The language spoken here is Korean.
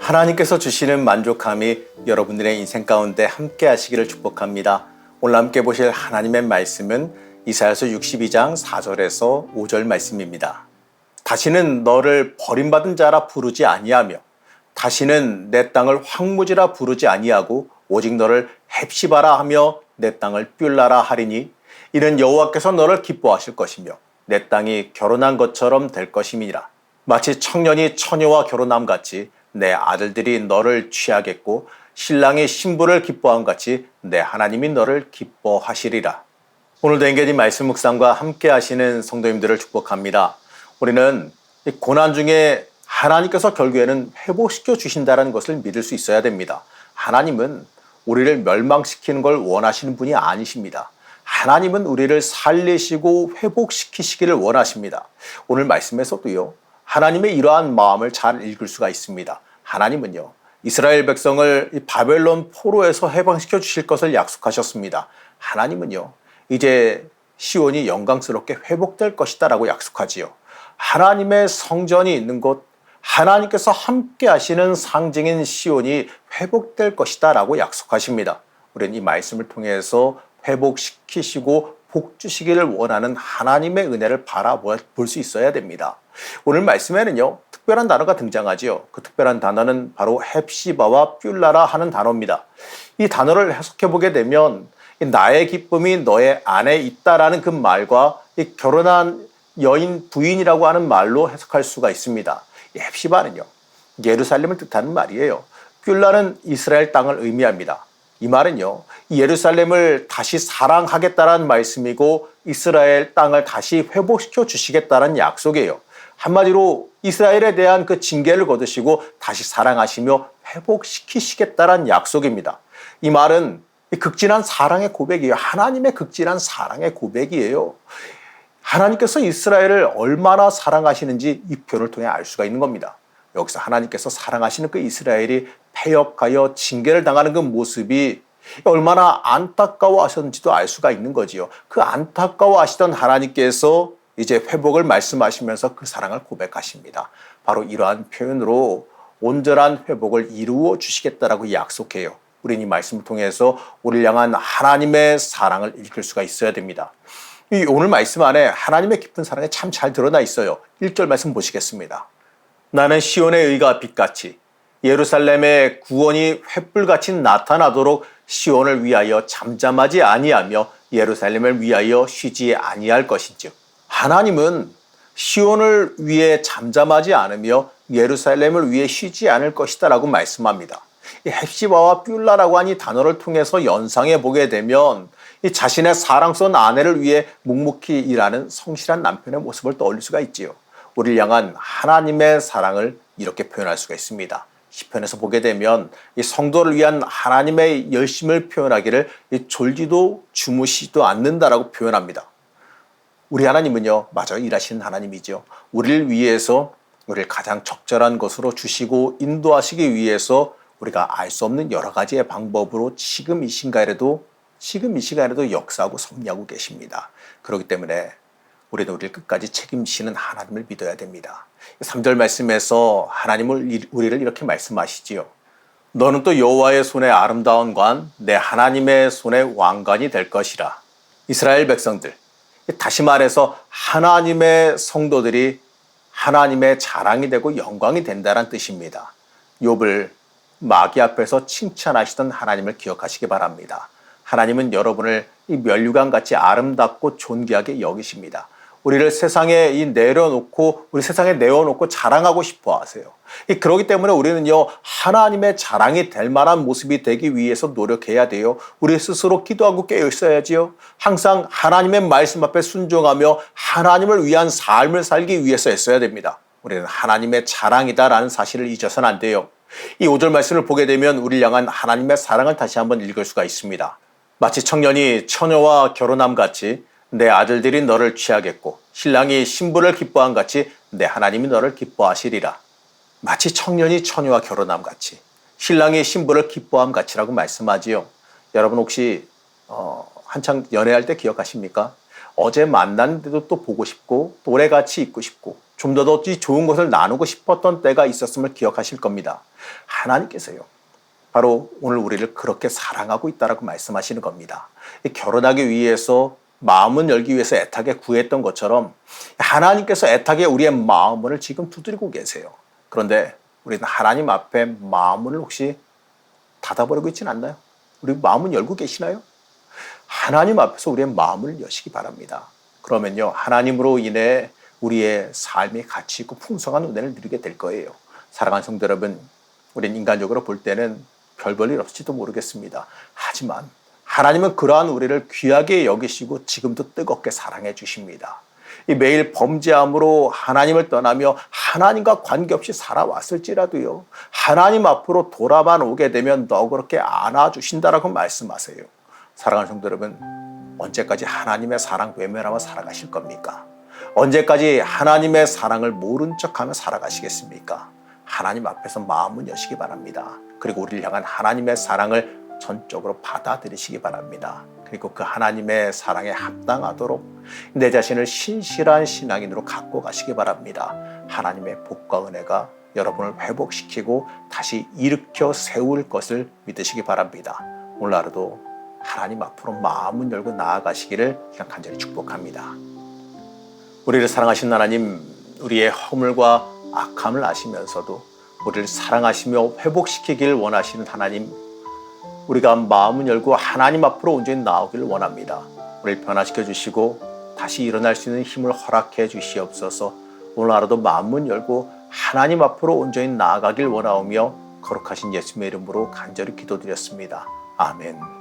하나님께서 주시는 만족함이 여러분들의 인생 가운데 함께 하시기를 축복합니다. 오늘 함께 보실 하나님의 말씀은 이사야서 62장 4절에서 5절 말씀입니다. 다시는 너를 버림받은 자라 부르지 아니하며 다시는 내 땅을 황무지라 부르지 아니하고 오직 너를 헵시바라 하며 내 땅을 뷸라라 하리니 이는 여호와께서 너를 기뻐하실 것이며 내 땅이 결혼한 것처럼 될 것임이니라. 마치 청년이 처녀와 결혼함 같이 내 아들들이 너를 취하겠고 신랑이 신부를 기뻐함 같이 내 하나님이 너를 기뻐하시리라. 오늘도 엔게지 말씀 묵상과 함께 하시는 성도님들을 축복합니다. 우리는 이 고난 중에 하나님께서 결국에는 회복시켜 주신다는 것을 믿을 수 있어야 됩니다. 하나님은 우리를 멸망시키는 걸 원하시는 분이 아니십니다. 하나님은 우리를 살리시고 회복시키시기를 원하십니다. 오늘 말씀에서도요, 하나님의 이러한 마음을 잘 읽을 수가 있습니다. 하나님은요, 이스라엘 백성을 바벨론 포로에서 해방시켜 주실 것을 약속하셨습니다. 하나님은요, 이제 시온이 영광스럽게 회복될 것이다 라고 약속하지요. 하나님의 성전이 있는 곳, 하나님께서 함께 하시는 상징인 시온이 회복될 것이다 라고 약속하십니다. 우리는 이 말씀을 통해서 회복시키시고 복 주시기를 원하는 하나님의 은혜를 바라볼 수 있어야 됩니다. 오늘 말씀에는요, 특별한 단어가 등장하지요. 그 특별한 단어는 바로 헵시바와 뷸라라 하는 단어입니다. 이 단어를 해석해 보게 되면 나의 기쁨이 너의 안에 있다라는 그 말과 이 결혼한 여인 부인이라고 하는 말로 해석할 수가 있습니다. 이 헵시바는요, 예루살렘을 뜻하는 말이에요. 뷸라는 이스라엘 땅을 의미합니다. 이 말은요, 예루살렘을 다시 사랑하겠다는 말씀이고 이스라엘 땅을 다시 회복시켜 주시겠다는 약속이에요. 한마디로 이스라엘에 대한 그 징계를 거두시고 다시 사랑하시며 회복시키시겠다는 약속입니다. 이 말은 극진한 사랑의 고백이에요. 하나님의 극진한 사랑의 고백이에요. 하나님께서 이스라엘을 얼마나 사랑하시는지 이 표현을 통해 알 수가 있는 겁니다. 여기서 하나님께서 사랑하시는 그 이스라엘이 패역하여 징계를 당하는 그 모습이 얼마나 안타까워하셨는지도 알 수가 있는 거지요. 그 안타까워하시던 하나님께서 이제 회복을 말씀하시면서 그 사랑을 고백하십니다. 바로 이러한 표현으로 온전한 회복을 이루어 주시겠다라고 약속해요. 우리는 이 말씀을 통해서 우리를 향한 하나님의 사랑을 읽을 수가 있어야 됩니다. 이 오늘 말씀 안에 하나님의 깊은 사랑이 참 잘 드러나 있어요. 1절 말씀 보시겠습니다. 나는 시온의 의가 빛같이 예루살렘의 구원이 횃불같이 나타나도록 시온을 위하여 잠잠하지 아니하며 예루살렘을 위하여 쉬지 아니할 것인즉 하나님은 시온을 위해 잠잠하지 않으며 예루살렘을 위해 쉬지 않을 것이다 라고 말씀합니다. 이 헵시바와 뷸라라고 하는 이 단어를 통해서 연상해 보게 되면 이 자신의 사랑스러운 아내를 위해 묵묵히 일하는 성실한 남편의 모습을 떠올릴 수가 있지요. 우리를 향한 하나님의 사랑을 이렇게 표현할 수가 있습니다. 시편에서 보게 되면 이 성도를 위한 하나님의 열심을 표현하기를 졸지도 주무시지도 않는다라고 표현합니다. 우리 하나님은요, 마저 일하시는 하나님이죠. 우리를 위해서 우리를 가장 적절한 것으로 주시고 인도하시기 위해서 우리가 알 수 없는 여러 가지의 방법으로 지금 이 시간에도 역사하고 섭리하고 계십니다. 그렇기 때문에 우리는 우리를 끝까지 책임지시는 하나님을 믿어야 됩니다. 3절 말씀에서 하나님은 우리를 이렇게 말씀하시지요. 너는 또 여호와의 손에 아름다운 관, 내 하나님의 손에 왕관이 될 것이라. 이스라엘 백성들, 다시 말해서 하나님의 성도들이 하나님의 자랑이 되고 영광이 된다는 뜻입니다. 욥을 마귀 앞에서 칭찬하시던 하나님을 기억하시기 바랍니다. 하나님은 여러분을 이 면류관같이 아름답고 존귀하게 여기십니다. 우리를 세상에 우리 세상에 내어놓고 자랑하고 싶어 하세요. 그렇기 때문에 우리는요, 하나님의 자랑이 될 만한 모습이 되기 위해서 노력해야 돼요. 우리 스스로 기도하고 깨어 있어야지요. 항상 하나님의 말씀 앞에 순종하며 하나님을 위한 삶을 살기 위해서 애써야 됩니다. 우리는 하나님의 자랑이다라는 사실을 잊어서는 안 돼요. 이 5절 말씀을 보게 되면 우리를 향한 하나님의 사랑을 다시 한번 읽을 수가 있습니다. 마치 청년이 처녀와 결혼함 같이 내 아들들이 너를 취하겠고 신랑이 신부를 기뻐함 같이 내 하나님이 너를 기뻐하시리라. 마치 청년이 처녀와 결혼함 같이 신랑이 신부를 기뻐함 같이라고 말씀하지요. 여러분 혹시 한창 연애할 때 기억하십니까? 어제 만났는데도 또 보고 싶고 또 오래같이 있고 싶고 좀 더 좋은 것을 나누고 싶었던 때가 있었음을 기억하실 겁니다. 하나님께서요, 바로 오늘 우리를 그렇게 사랑하고 있다라고 말씀하시는 겁니다. 결혼하기 위해서 마음은 열기 위해서 애타게 구했던 것처럼 하나님께서 애타게 우리의 마음문을 지금 두드리고 계세요. 그런데 우리는 하나님 앞에 마음문을 혹시 닫아버리고 있지는 않나요? 우리 마음은 열고 계시나요? 하나님 앞에서 우리의 마음을 여시기 바랍니다. 그러면요, 하나님으로 인해 우리의 삶이 가치 있고 풍성한 은혜를 누리게 될 거예요. 사랑하는 성도 여러분, 우리는 인간적으로 볼 때는 별 볼 일 없을지도 모르겠습니다. 하지만 하나님은 그러한 우리를 귀하게 여기시고 지금도 뜨겁게 사랑해 주십니다. 이 매일 범죄함으로 하나님을 떠나며 하나님과 관계없이 살아왔을지라도요, 하나님 앞으로 돌아만 오게 되면 너그럽게 안아주신다라고 말씀하세요. 사랑하는 성도 여러분, 언제까지 하나님의 사랑 외면하며 살아가실 겁니까? 언제까지 하나님의 사랑을 모른 척하며 살아가시겠습니까? 하나님 앞에서 마음은 여시기 바랍니다. 그리고 우리를 향한 하나님의 사랑을 전적으로 받아들이시기 바랍니다. 그리고 그 하나님의 사랑에 합당하도록 내 자신을 신실한 신앙인으로 갖고 가시기 바랍니다. 하나님의 복과 은혜가 여러분을 회복시키고 다시 일으켜 세울 것을 믿으시기 바랍니다. 오늘 하루도 하나님 앞으로 마음을 열고 나아가시기를 그냥 간절히 축복합니다. 우리를 사랑하신 하나님, 우리의 허물과 악함을 아시면서도 우리를 사랑하시며 회복시키기를 원하시는 하나님, 우리가 마음을 열고 하나님 앞으로 온전히 나오기를 원합니다. 우리를 변화시켜 주시고 다시 일어날 수 있는 힘을 허락해 주시옵소서. 오늘 하루도 마음을 열고 하나님 앞으로 온전히 나아가길 원하오며 거룩하신 예수님의 이름으로 간절히 기도드렸습니다. 아멘.